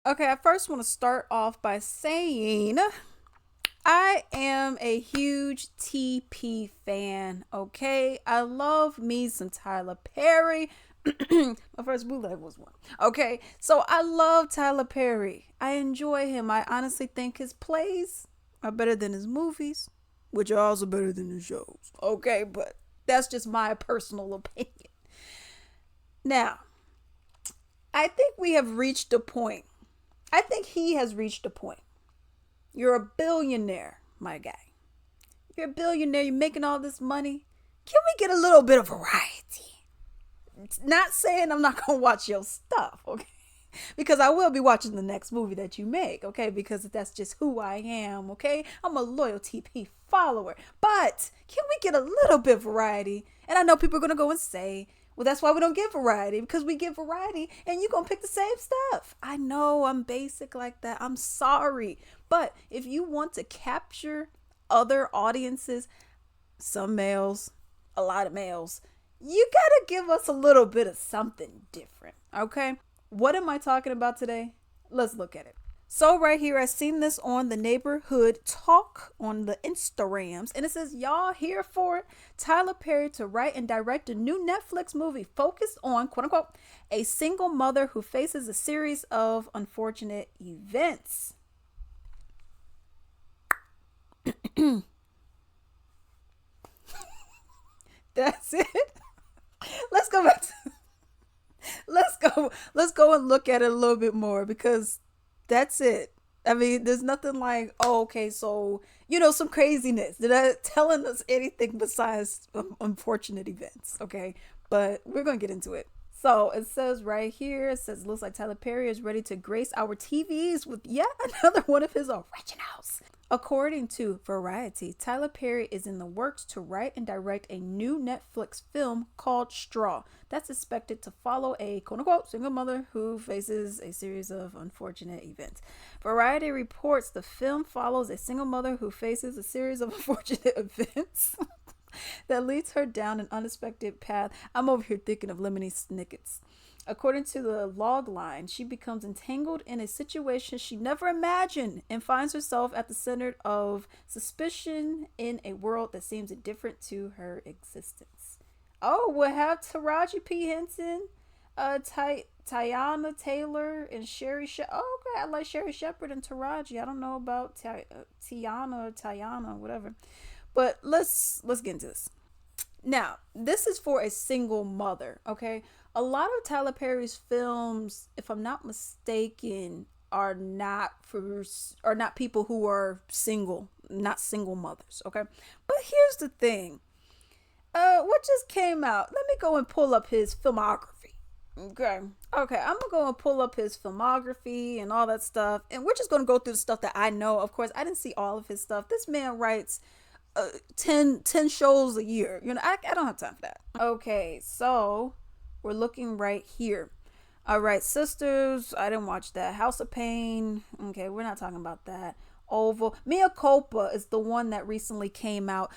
Okay, I first want to start off by saying I am a huge TP fan, okay? I love me some Tyler Perry. My first bootleg was one. Okay, so I love Tyler Perry. I enjoy him. I honestly think his plays are better than his movies, which are also better than his shows. Okay, but that's just my personal opinion. Now, I think we have reached a point. I think he has reached a point. You're a billionaire, my guy. You're a billionaire. You're making all this money. Can we get a little bit of variety? Not saying I'm not going to watch your stuff, okay? Because I will be watching the next movie that you make, okay? Because that's just who I am, okay? I'm a loyal TP follower. But can we get a little bit of variety? And I know people are going to go and say, well, that's why we don't get variety, because we get variety and you're going to pick the same stuff. I know I'm basic like that. I'm sorry. But if you want to capture other audiences, some males, a lot of males, you got to give us a little bit of something different, okay? What am I talking about today? Let's look at it. So right here, I seen this on the neighborhood talk on the Instagrams, and it says, y'all here for it? Tyler Perry to write and direct a new Netflix movie focused on, quote unquote, a single mother who faces a series of unfortunate events. That's it. Let's go back to, let's go and look at it a little bit more, because that's it. I mean, there's nothing like, oh, okay, so, some craziness. They're not telling us anything besides unfortunate events, okay? But we're going to get into it. So it says right here, it says, looks like Tyler Perry is ready to grace our TVs with yet another one of his originals. According to Variety, Tyler Perry is in the works to write and direct a new Netflix film called Straw that's expected to follow a quote-unquote single mother who faces a series of unfortunate events. Variety reports the film follows a single mother who faces a series of unfortunate events that leads her down an unexpected path. I'm over here thinking of Lemony Snicket's. According to the log line, she becomes entangled in a situation she never imagined and finds herself at the center of suspicion in a world that seems indifferent to her existence. Oh, we'll have Taraji P. Henson, Tiana Taylor, and Sherry Shepard. Oh, okay, I like Sherry Shepard and Taraji. I don't know about Tiana or Tiana, whatever. But let's get into this. Now, this is for a single mother, okay? A lot of Tyler Perry's films, if I'm not mistaken, are not people who are single, not single mothers, okay? But here's the thing. What just came out? Let me go and pull up his filmography. Okay. Okay, I'm gonna go and pull up his filmography and all that stuff. And we're just gonna go through the stuff that I know. Of course, I didn't see all of his stuff. This man writes 10 shows a year. I don't have time for that. Okay, so we're looking right here. All right, Sisters. I didn't watch that. House of Pain. Okay, we're not talking about that. Oval. Mia Culpa is the one that recently came out.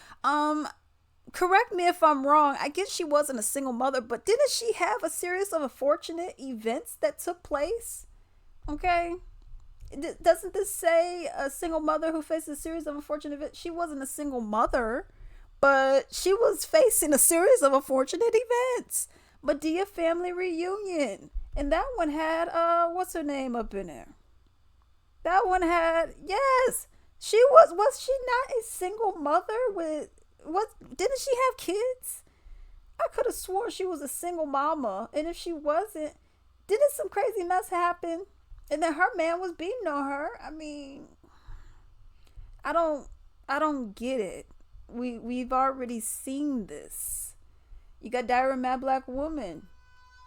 Correct me if I'm wrong. I guess she wasn't a single mother, but didn't she have a series of unfortunate events that took place? Okay. Doesn't this say a single mother who faces a series of unfortunate events? She wasn't a single mother, but she was facing a series of unfortunate events. Madea Family Reunion. And that one had, what's her name up in there? That one had, yes. Was she not a single mother with, didn't she have kids? I could have sworn she was a single mama. And if she wasn't, didn't some crazy mess happen? And then her man was beating on her. I mean, I don't get it. We've already seen this. You got Diary of a Mad Black Woman.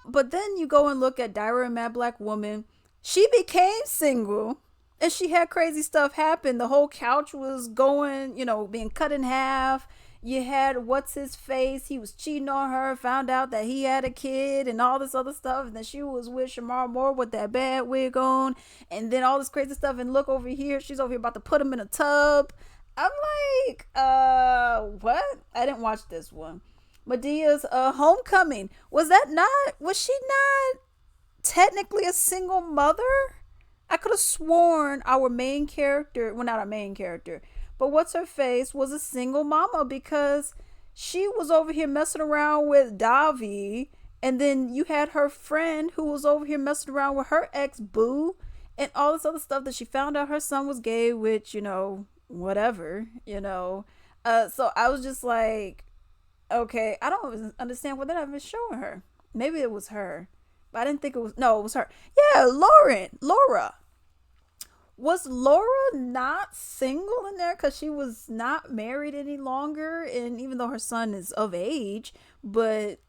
But then you go and look at Diary of a Mad Black Woman. She became single and she had crazy stuff happen. The whole couch was going, being cut in half. You had what's his face, he was cheating on her, found out that he had a kid and all this other stuff, and then she was with Shamar Moore with that bad wig on, and then all this crazy stuff, and look over here, she's over here about to put him in a tub. I'm like, what? I didn't watch this one. Medea's Homecoming. Was she not technically a single mother? I could have sworn our main character, well, not our main character, but what's her face was a single mama because she was over here messing around with Davi, and then you had her friend who was over here messing around with her ex boo, and all this other stuff that she found out her son was gay, which, whatever, So I was just like, okay, I don't understand what they're not even showing her. Maybe it was her, but I didn't think it was. No, it was her. Yeah, Laura. Was Laura not single in there because she was not married any longer? And even though her son is of age, but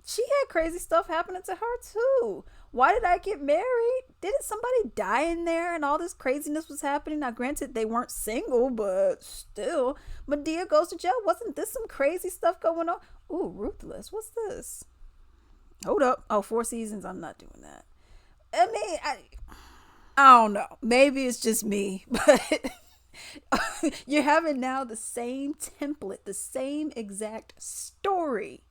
she had crazy stuff happening to her too. Why did I get married? Didn't somebody die in there and all this craziness was happening? Now, granted, they weren't single, but still. Medea goes to jail. Wasn't this some crazy stuff going on? Ooh, Ruthless. What's this? Hold up. Oh, Four Seasons. I'm not doing that. I mean, I don't know. Maybe it's just me, but you're having now the same template, the same exact story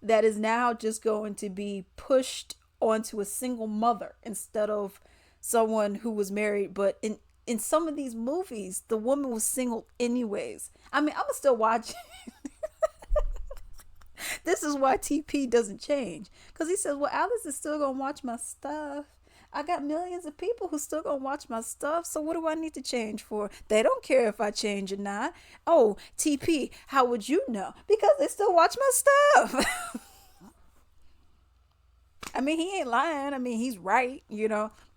that is now just going to be pushed onto a single mother instead of someone who was married. But in some of these movies, the woman was single anyways. I mean, I'm still watching. This is why TP doesn't change, because he says, well, Alice is still gonna watch my stuff. I got millions of people who still gonna watch my stuff, so what do I need to change for? They don't care if I change or not. Oh, TP, how would you know? Because they still watch my stuff. I mean, he ain't lying. I mean, he's right,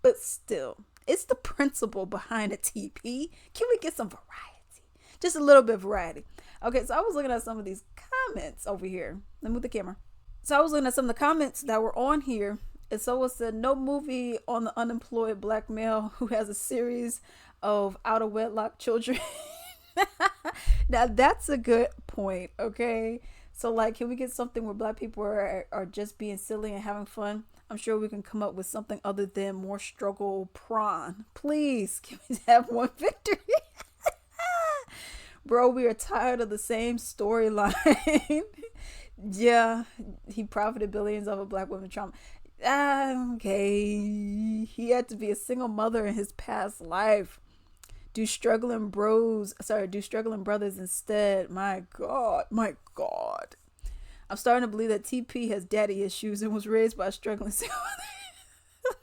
but still, it's the principle behind a TP. Can we get some variety? Just a little bit of variety. Okay, so I was looking at some of these comments over here. Let me move the camera. So I was looking at some of the comments that were on here. And someone said, no movie on the unemployed black male who has a series of out of wedlock children. Now, that's a good point, okay? So, like, can we get something where black people are just being silly and having fun? I'm sure we can come up with something other than more struggle prawn. Please, can we have one victory? Bro, we are tired of the same storyline. Yeah, he profited billions of a black woman trauma. Okay, he had to be a single mother in his past life. Do struggling brothers instead. My God. I'm starting to believe that TP has daddy issues and was raised by a struggling single mother.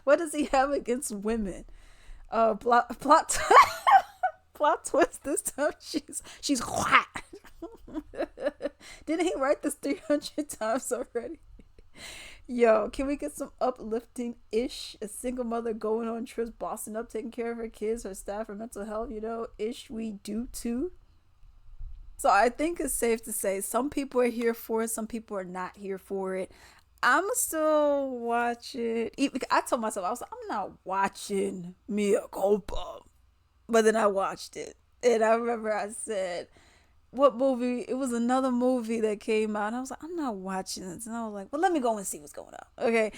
What does he have against women? Plot plot twist this time. She's hot. Didn't he write this 300 times already? Yo, can we get some uplifting-ish? A single mother going on trips, bossing up, taking care of her kids, her staff, her mental health, ish we do too. So I think it's safe to say some people are here for it, some people are not here for it. I'm still watch it. I told myself, I'm not watching Mia Culpa. But then I watched it. And I remember I said, what movie? It was another movie that came out. And I was like, I'm not watching this. And I was like, well, let me go and see what's going on. Okay.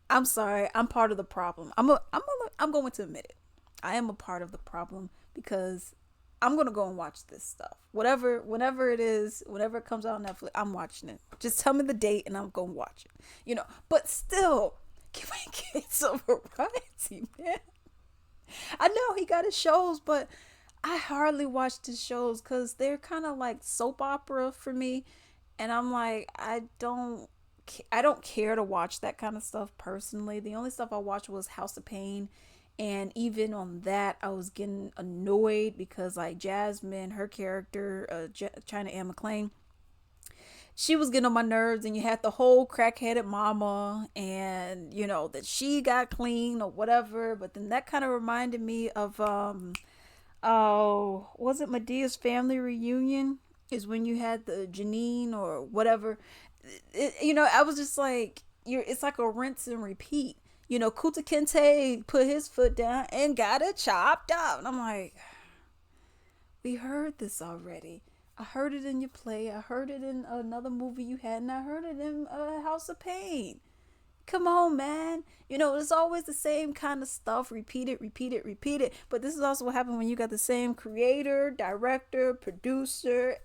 I'm sorry. I'm part of the problem. I'm going to admit it. I am a part of the problem because I'm going to go and watch this stuff. Whenever it is, whenever it comes out on Netflix, I'm watching it. Just tell me the date and I'm going to watch it. But still, can we get some variety, man? I know he got his shows, but I hardly watch his shows because they're kind of like soap opera for me, and I'm like, I don't care to watch that kind of stuff personally. The only stuff I watched was House of Pain, and even on that, I was getting annoyed because like Jasmine, her character, China Anne McClain, she was getting on my nerves, and you had the whole crackheaded mama, and that she got clean or whatever. But then that kind of reminded me of oh, was it Medea's family reunion? Is when you had the Janine or whatever. I was just like, it's like a rinse and repeat. Kuta Kente put his foot down and got it chopped up. And I'm like, we heard this already. I heard it in your play. I heard it in another movie you had, and I heard it in House of Pain. Come on, man. It's always the same kind of stuff. Repeat it. But this is also what happened when you got the same creator, director, producer,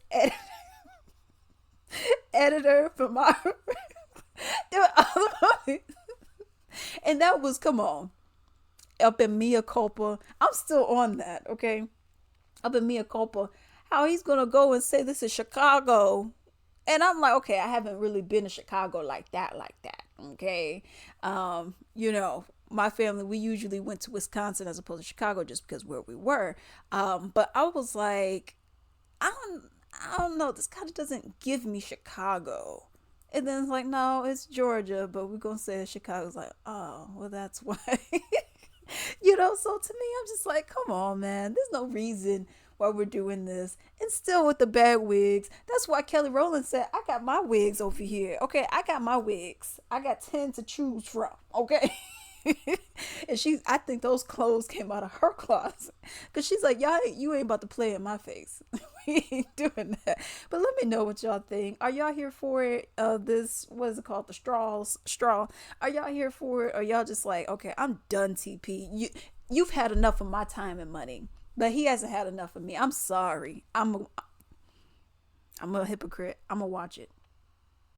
editor, filmographer. There were other movies. And that was, come on, up in Mia Culpa. I'm still on that, okay? Up in Mia Culpa. How he's gonna go and say this is Chicago. And I'm like, okay, I haven't really been to Chicago like that. Okay. My family, we usually went to Wisconsin as opposed to Chicago just because where we were. But I was like, I don't I don't know, this kind of doesn't give me Chicago. And then it's like, no, it's Georgia, but we're gonna say it's Chicago. It's like, oh, well, that's why. So to me, I'm just like, come on, man. There's no reason why we're doing this. And still with the bad wigs. That's why Kelly Rowland said, I got my wigs over here. Okay, I got my wigs. I got 10 to choose from. Okay. And I think those clothes came out of her closet. Because she's like, y'all, you ain't about to play in my face. We ain't doing that. But let me know what y'all think. Are y'all here for it? This, what is it called? The straw. Are y'all here for it? Or y'all just like, okay, I'm done, TP. You've had enough of my time and money. But he hasn't had enough of me. I'm sorry. I'm a hypocrite. I'm gonna watch it.